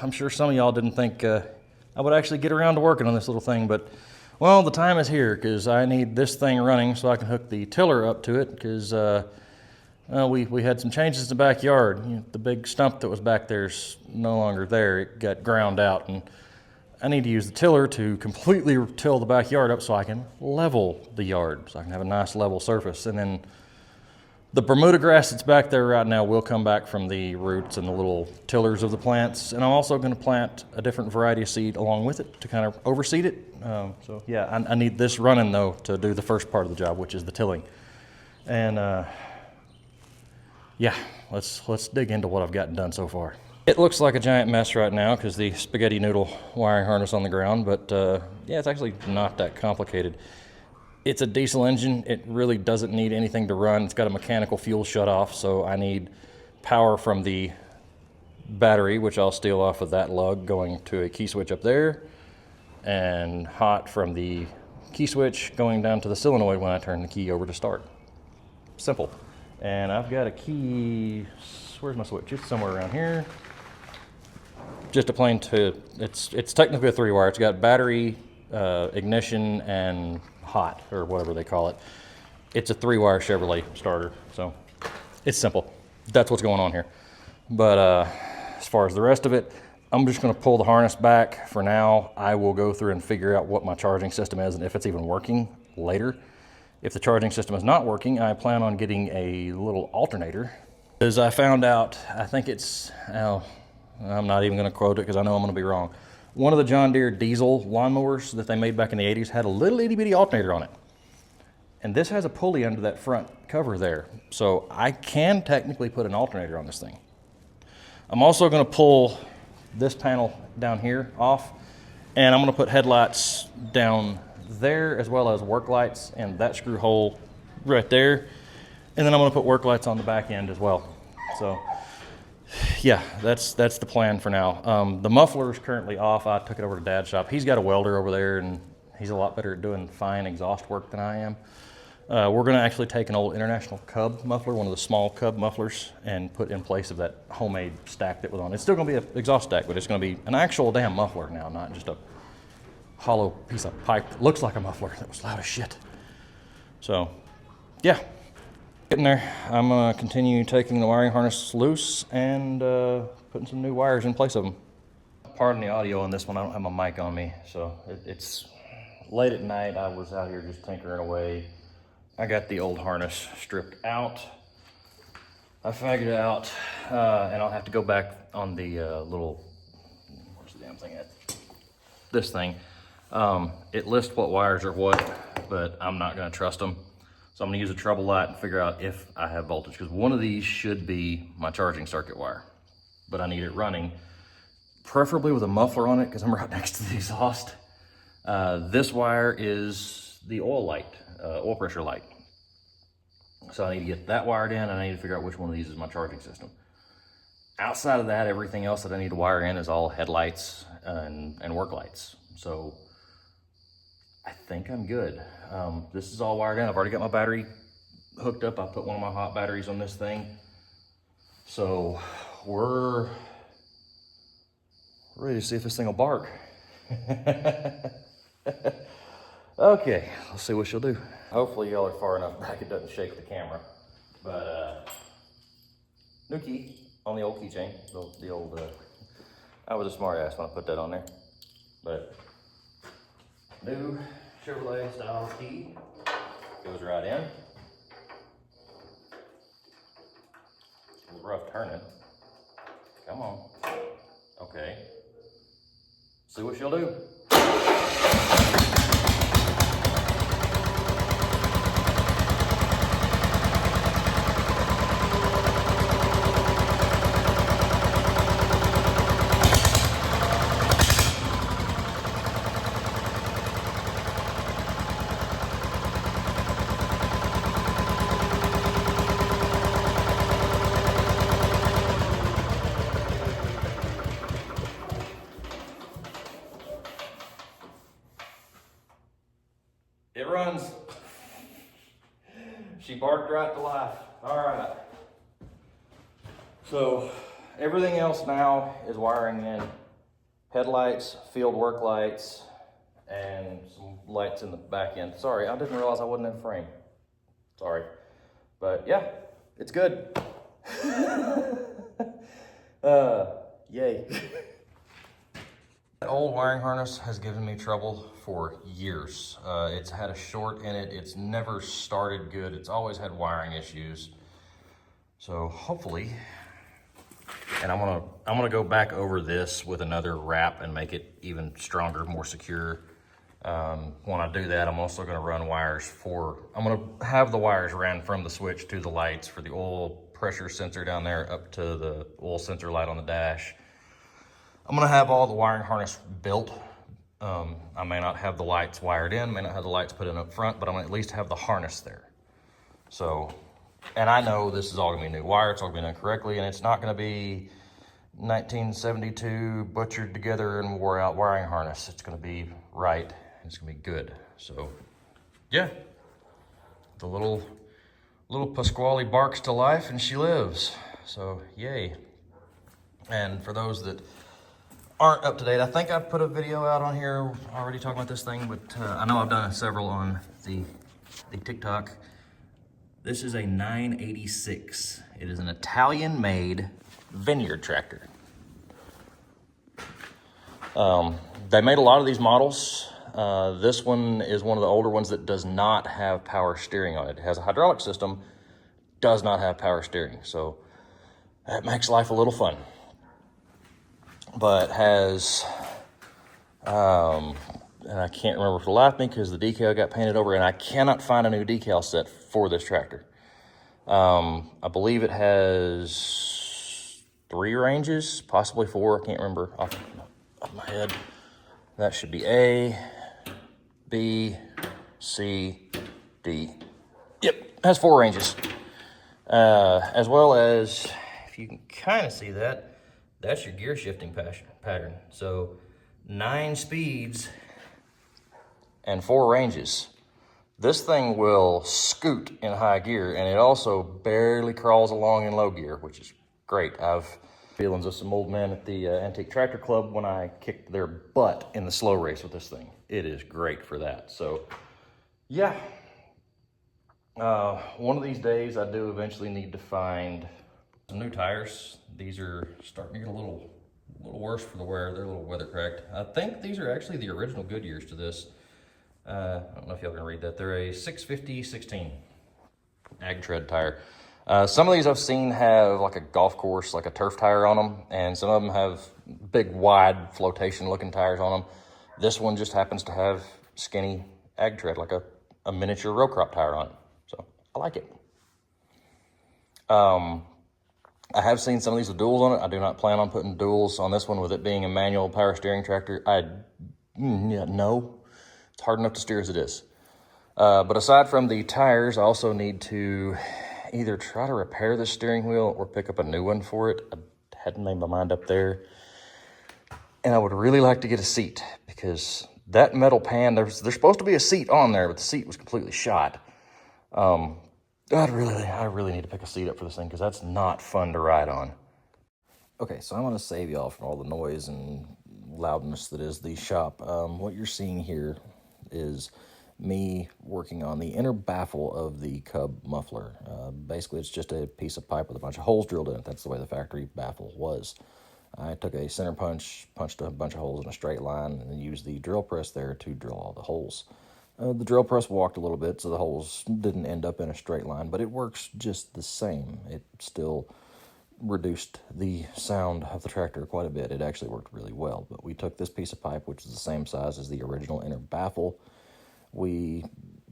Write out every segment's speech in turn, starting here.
I'm sure some of y'all didn't think I would actually get around to working on this little thing, but well, the time is here because I need this thing running so I can hook the tiller up to it because we had some changes in the backyard. You know, the big stump that was back there is no longer there. It got ground out, and I need to use the tiller to completely till the backyard up so I can level the yard, so I can have a nice level surface. And then the Bermuda grass that's back there right now will come back from the roots and the little tillers of the plants. And I'm also going to plant a different variety of seed along with it to kind of overseed it. So yeah, I need this running though to do the first part of the job, which is the tilling. And yeah, let's dig into what I've gotten done so far. It looks like a giant mess right now because the spaghetti noodle wiring harness on the ground, but yeah, it's actually not that complicated. It's a diesel engine. It really doesn't need anything to run. It's got a mechanical fuel shutoff, so I need power from the battery, which I'll steal off of that lug going to a key switch up there, and hot from the key switch going down to the solenoid when I turn the key over to start. Simple. And I've got a key, where's my switch? It's somewhere around here. Just a plain it's technically a 3-wire. It's got battery, ignition, and hot, or whatever they call it. It's a 3-wire Chevrolet starter, so it's simple. That's what's going on here. But as far as the rest of it, I'm just gonna pull the harness back for now. I will go through and figure out what my charging system is and if it's even working later. If the charging system is not working, I plan on getting a little alternator. As I found out, I think it's, I'm not even gonna quote it because I know I'm gonna be wrong. One of the John Deere diesel lawnmowers that they made back in the 80s had a little itty bitty alternator on it. And this has a pulley under that front cover there. So I can technically put an alternator on this thing. I'm also gonna pull this panel down here off, and I'm gonna put headlights down there as well as work lights and that screw hole right there. And then I'm gonna put work lights on the back end as well. So yeah, that's the plan for now. The muffler is currently off. I took it over to Dad's shop. He's got a welder over there, and he's a lot better at doing fine exhaust work than I am. We're going to actually take an old International Cub muffler, one of the small Cub mufflers, and put in place of that homemade stack that was on. It's still going to be an exhaust stack, but it's going to be an actual damn muffler now, not just a hollow piece of pipe that looks like a muffler that was loud as shit. So, yeah. Getting there. I'm going to continue taking the wiring harness loose and putting some new wires in place of them. Pardon the audio on this one. I don't have my mic on me, so it's late at night. I was out here just tinkering away. I got the old harness stripped out. I figured it out, and I'll have to go back on the little, where's the damn thing at? This thing. It lists what wires are what, but I'm not going to trust them. So I'm gonna use a trouble light and figure out if I have voltage, because one of these should be my charging circuit wire, but I need it running, preferably with a muffler on it because I'm right next to the exhaust. This wire is the oil light, oil pressure light. So I need to get that wired in, and I need to figure out which one of these is my charging system. Outside of that, everything else that I need to wire in is all headlights and work lights. So I think I'm good. This is all wired in. I've already got my battery hooked up. I put one of my hot batteries on this thing. So we're ready to see if this thing will bark. Okay, let's see what she'll do. Hopefully y'all are far enough back it doesn't shake the camera. But new key on the old keychain. The old, I was a smart ass when I put that on there. But new Chevrolet style key goes right in. It's a little rough turning. Come on. Okay. See what she'll do. It runs. She barked right to life. All right. So everything else now is wiring in headlights, field work lights, and some lights in the back end. Sorry, I didn't realize I wasn't in frame. Sorry. But yeah, it's good. Yay. That old wiring harness has given me trouble for years. It's had a short in it. It's never started good. It's always had wiring issues. So hopefully, and I'm gonna go back over this with another wrap and make it even stronger, more secure. When I do that, I'm also gonna run wires I'm gonna have the wires ran from the switch to the lights for the oil pressure sensor down there up to the oil sensor light on the dash. I'm gonna have all the wiring harness built. I may not have the lights wired in, may not have the lights put in up front, but I'm gonna at least have the harness there. So, and I know this is all gonna be new wire, it's all gonna be done correctly, and it's not gonna be 1972 butchered together and wore out wiring harness. It's gonna be right, and it's gonna be good. So, yeah, the little Pasquali barks to life and she lives. So, yay. And for those that aren't up to date, I think I put a video out on here already talking about this thing, but I know I've done several on the TikTok. This is a 986. It is an Italian-made vineyard tractor. They made a lot of these models. This one is one of the older ones that does not have power steering on it. It has a hydraulic system, does not have power steering. So that makes life a little fun. But has, and I can't remember for the life of me because the decal got painted over and I cannot find a new decal set for this tractor. I believe it has 3 ranges, possibly 4, I can't remember off my head. That should be A, B, C, D. Yep, it has 4 ranges. As well as, if you can kind of see that, that's your gear shifting pattern. So 9 speeds and 4 ranges. This thing will scoot in high gear, and it also barely crawls along in low gear, which is great. I've feelings of some old men at the Antique Tractor Club when I kicked their butt in the slow race with this thing. It is great for that. So yeah, one of these days I do eventually need to find some new tires. These are starting to get a little worse for the wear. They're a little weather cracked. I think these are actually the original Goodyears to this. I don't know if y'all can read that. They're a 650/16 ag tread tire. Some of these I've seen have like a golf course, like a turf tire on them, and some of them have big, wide flotation looking tires on them. This one just happens to have skinny ag tread, like a miniature row crop tire on it. So I like it. I have seen some of these with duals on it. I do not plan on putting duals on this one with it being a manual power steering tractor. No, it's hard enough to steer as it is. But aside from the tires, I also need to either try to repair the steering wheel or pick up a new one for it. I hadn't made my mind up there. And I would really like to get a seat because that metal pan, there's supposed to be a seat on there, but the seat was completely shot. I really need to pick a seat up for this thing because that's not fun to ride on. Okay, so I want to save y'all from all the noise and loudness that is the shop. What you're seeing here is me working on the inner baffle of the Cub muffler. Basically, it's just a piece of pipe with a bunch of holes drilled in it. That's the way the factory baffle was. I took a center punch, punched a bunch of holes in a straight line, and then used the drill press there to drill all the holes. The drill press walked a little bit, so the holes didn't end up in a straight line, but it works just the same. It still reduced the sound of the tractor quite a bit. It actually worked really well, but we took this piece of pipe, which is the same size as the original inner baffle. We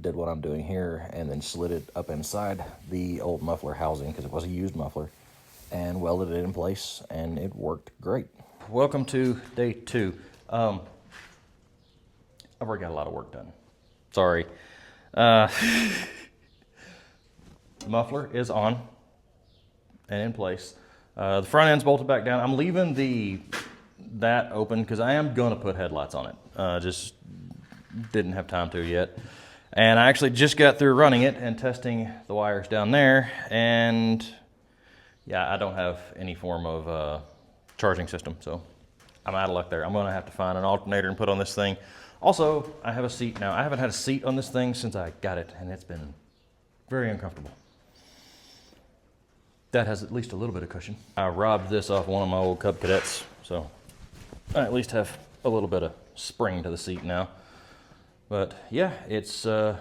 did what I'm doing here and then slid it up inside the old muffler housing because it was a used muffler and welded it in place, and it worked great. Welcome to day 2. I've already got a lot of work done. Sorry. The muffler is on and in place. The front end's bolted back down. I'm leaving that open because I am going to put headlights on it. Just didn't have time to yet. And I actually just got through running it and testing the wires down there. And yeah, I don't have any form of charging system. So I'm out of luck there. I'm gonna have to find an alternator and put on this thing. Also, I have a seat now. I haven't had a seat on this thing since I got it, and it's been very uncomfortable. That has at least a little bit of cushion. I robbed this off one of my old Cub Cadets, so I at least have a little bit of spring to the seat now. But yeah, it's all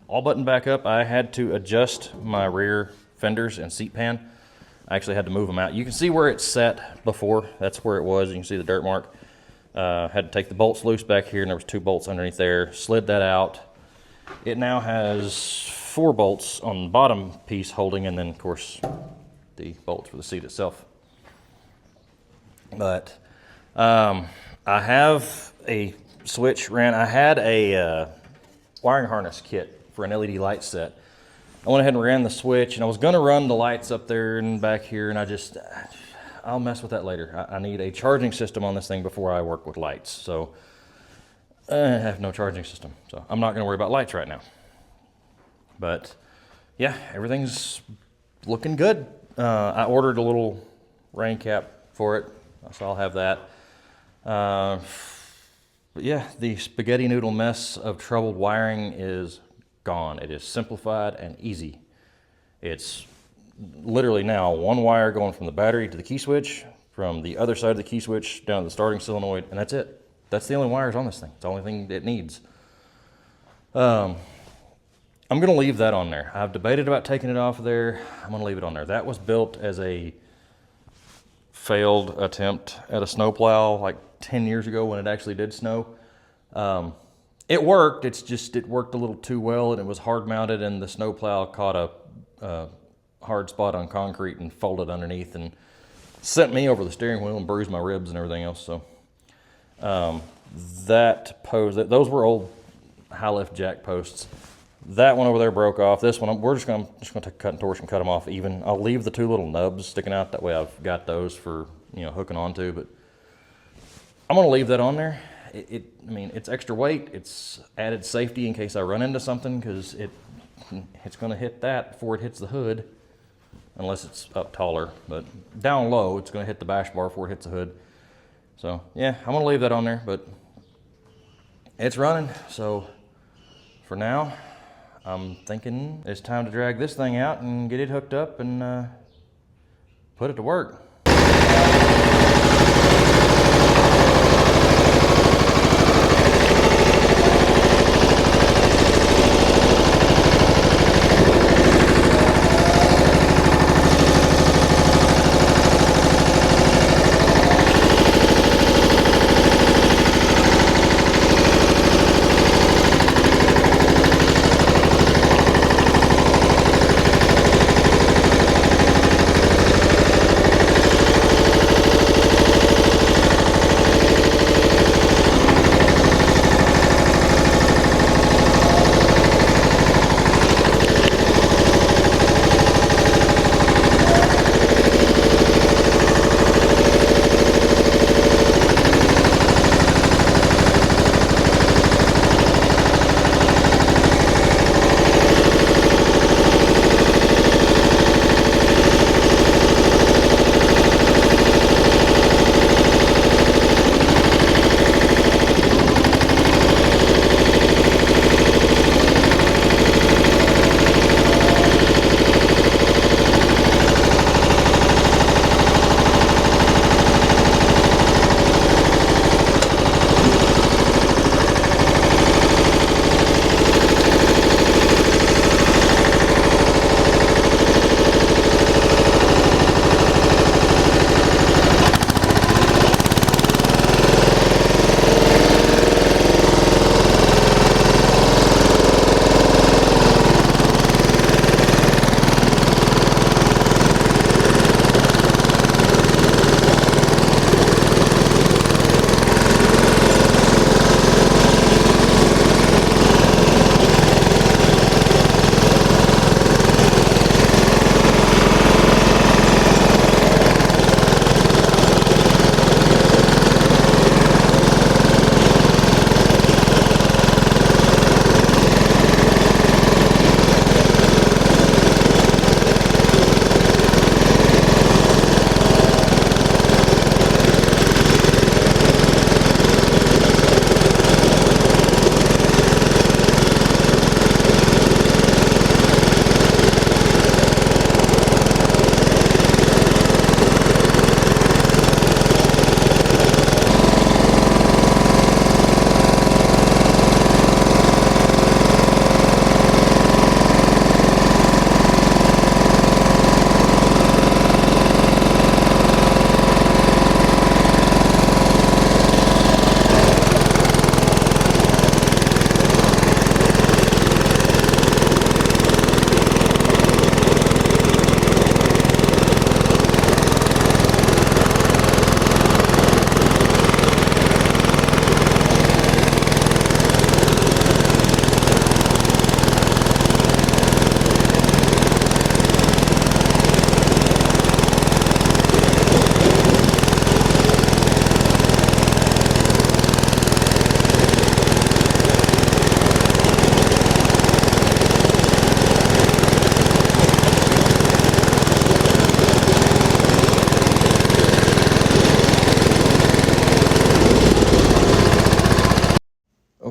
buttoned back up. I had to adjust my rear fenders and seat pan. I actually had to move them out. You can see where it's set before. That's where it was. You can see the dirt mark. Had to take the bolts loose back here, and there was 2 bolts underneath there. Slid that out. It now has 4 bolts on the bottom piece holding, and then of course the bolts for the seat itself. But I have a switch ran. I had a wiring harness kit for an LED light set. I went ahead and ran the switch, and I was going to run the lights up there and back here, and I'll mess with that later. I need a charging system on this thing before I work with lights. So I have no charging system, so I'm not going to worry about lights right now. But yeah, everything's looking good. I ordered a little rain cap for it, so I'll have that. But yeah, the spaghetti noodle mess of troubled wiring is gone. It is simplified and easy. It's literally now one wire going from the battery to the key switch, from the other side of the key switch down to the starting solenoid, and that's it. That's the only wires on this thing. It's the only thing it needs. I'm going to leave that on there. I've debated about taking it off of there. I'm going to leave it on there. That was built as a failed attempt at a snowplow like 10 years ago when it actually did snow. It worked. It's just it worked a little too well, and it was hard mounted, and the snowplow caught a hard spot on concrete and folded underneath and sent me over the steering wheel and bruised my ribs and everything else. So those were old high lift jack posts. That one over there broke off. This one, we're just gonna take a cut and torch and cut them off even. I'll leave the 2 little nubs sticking out. That way I've got those for, hooking onto, but I'm gonna leave that on there. I mean, it's extra weight. It's added safety in case I run into something, because it's gonna hit that before it hits the hood, unless it's up taller. But down low, it's gonna hit the bash bar before it hits the hood. So yeah, I'm gonna leave that on there, but it's running. So for now, I'm thinking it's time to drag this thing out and get it hooked up and put it to work.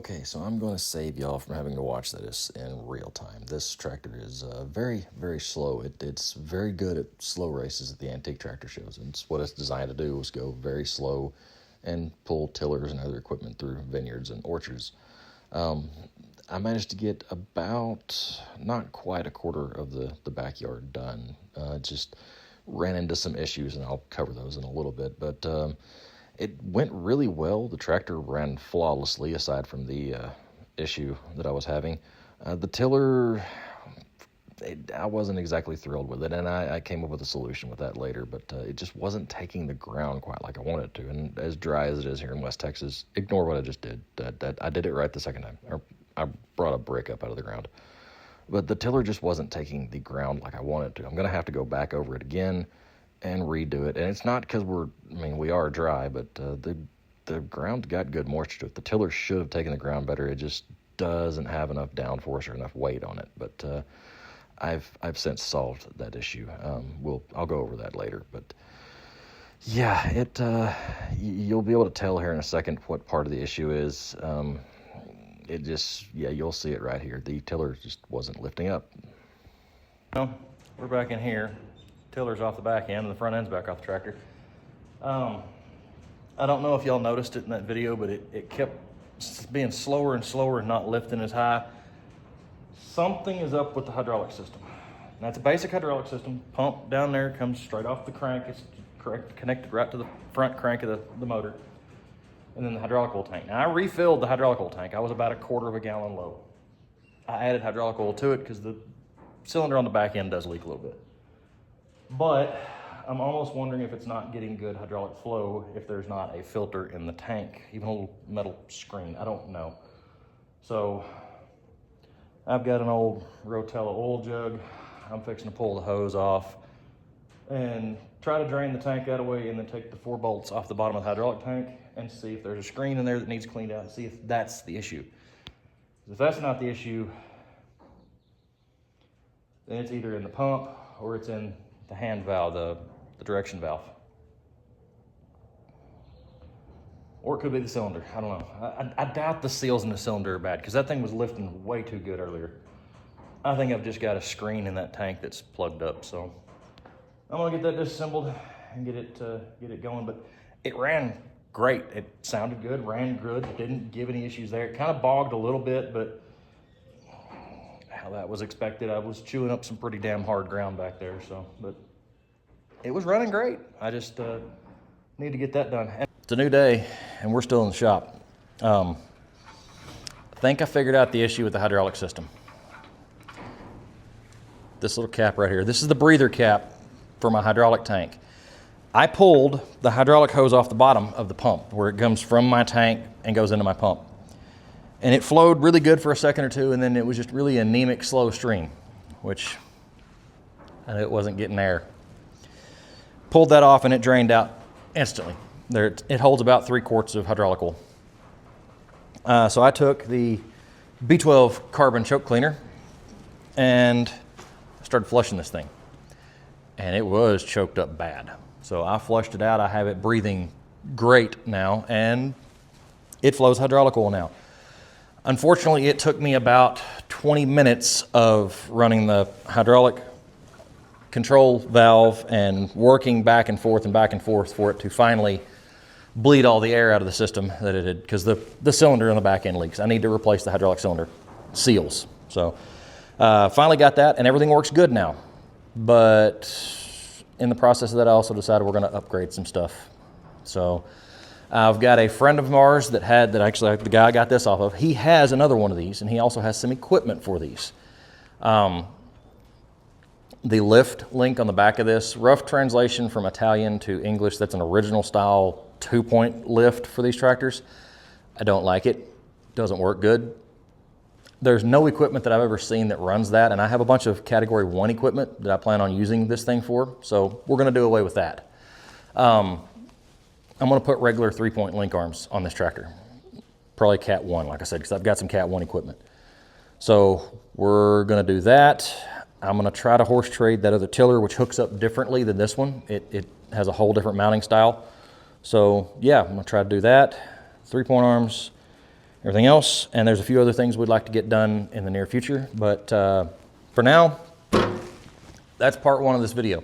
Okay, so I'm going to save y'all from having to watch this in real time. This tractor is very, very slow. It's very good at slow races at the antique tractor shows. And it's what it's designed to do is go very slow and pull tillers and other equipment through vineyards and orchards. I managed to get about not quite a quarter of the backyard done. Just ran into some issues, and I'll cover those in a little bit. But it went really well. The tractor ran flawlessly aside from the issue that I was having. The tiller, I wasn't exactly thrilled with it, and I came up with a solution with that later, but it just wasn't taking the ground quite like I wanted it to. And as dry as it is here in West Texas, ignore what I just did. I did it right the second time. I brought a brick up out of the ground. But the tiller just wasn't taking the ground like I wanted to. I'm going to have to go back over it again and redo it. And it's not because we are dry, but the ground got good moisture to it. The tiller should have taken the ground better. It just doesn't have enough downforce or enough weight on it. But I've since solved that issue. I'll go over that later. But yeah, you'll be able to tell here in a second what part of the issue is. You'll see it right here. The tiller just wasn't lifting up. Well, we're back in here. Tiller's off the back end and the front end's back off the tractor. I don't know if y'all noticed it in that video, but it kept being slower and slower and not lifting as high. Something is up with the hydraulic system. And that's a basic hydraulic system. Pump down there comes straight off the crank. It's connected right to the front crank of the motor. And then the hydraulic oil tank. Now, I refilled the hydraulic oil tank. I was about a quarter of a gallon low. I added hydraulic oil to it because the cylinder on the back end does leak a little bit. But I'm almost wondering if it's not getting good hydraulic flow, if there's not a filter in the tank, even a little metal screen. I don't know. So I've got an old Rotella oil jug. I'm fixing to pull the hose off and try to drain the tank that way, and then take the 4 bolts off the bottom of the hydraulic tank and see if there's a screen in there that needs cleaned out, and see if that's the issue. If that's not the issue, then it's either in the pump or it's in the hand valve, the direction valve. Or it could be the cylinder. I don't know. I doubt the seals in the cylinder are bad, because that thing was lifting way too good earlier. I think I've just got a screen in that tank that's plugged up. So I'm gonna get that disassembled and get it going. But it ran great. It sounded good, ran good, didn't give any issues there. It kind of bogged a little bit, but how that was expected. I was chewing up some pretty damn hard ground back there. But it was running great. I just need to get that done. It's a new day, and we're still in the shop. I think I figured out the issue with the hydraulic system. This little cap right here. This is the breather cap for my hydraulic tank. I pulled the hydraulic hose off the bottom of the pump, where it comes from my tank and goes into my pump. And it flowed really good for a second or two, and then it was just really anemic, slow stream, which it wasn't getting air. Pulled that off, and it drained out instantly. It holds about 3 quarts of hydraulic oil. So I took the B12 carbon choke cleaner and started flushing this thing. And it was choked up bad. So I flushed it out. I have it breathing great now, and it flows hydraulic oil now. Unfortunately, it took me about 20 minutes of running the hydraulic control valve and working back and forth for it to finally bleed all the air out of the system that it had, because the cylinder on the back end leaks. I need to replace the hydraulic cylinder seals. So finally got that, and everything works good now. But in the process of that, I also decided we're going to upgrade some stuff. So I've got a friend of ours the guy I got this off of, he has another one of these, and he also has some equipment for these. The lift link on the back of this, rough translation from Italian to English, that's an original style 2-point lift for these tractors. I don't like it. Doesn't work good. There's no equipment that I've ever seen that runs that, and I have a bunch of Category 1 equipment that I plan on using this thing for, so we're going to do away with that. I'm going to put regular 3-point link arms on this tractor. Probably Cat 1, like I said, because I've got some Cat 1 equipment. So we're going to do that. I'm going to try to horse trade that other tiller, which hooks up differently than this one. It has a whole different mounting style. So yeah, I'm going to try to do that. 3-point arms. everything else. And there's a few other things we'd like to get done in the near future. But for now, that's part 1 of this video.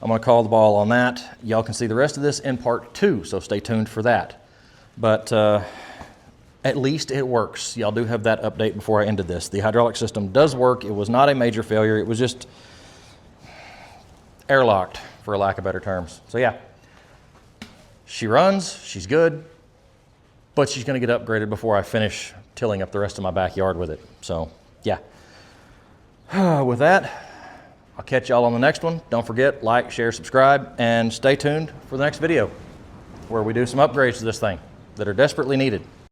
I'm gonna call the ball on that. Y'all can see the rest of this in part 2, so stay tuned for that. But at least it works. Y'all do have that update before I ended this. The hydraulic system does work. It was not a major failure. It was just airlocked, for a lack of better terms. So yeah, she runs, she's good, but she's gonna get upgraded before I finish tilling up the rest of my backyard with it. So yeah, with that, I'll catch y'all on the next one. Don't forget, like, share, subscribe, and stay tuned for the next video where we do some upgrades to this thing that are desperately needed.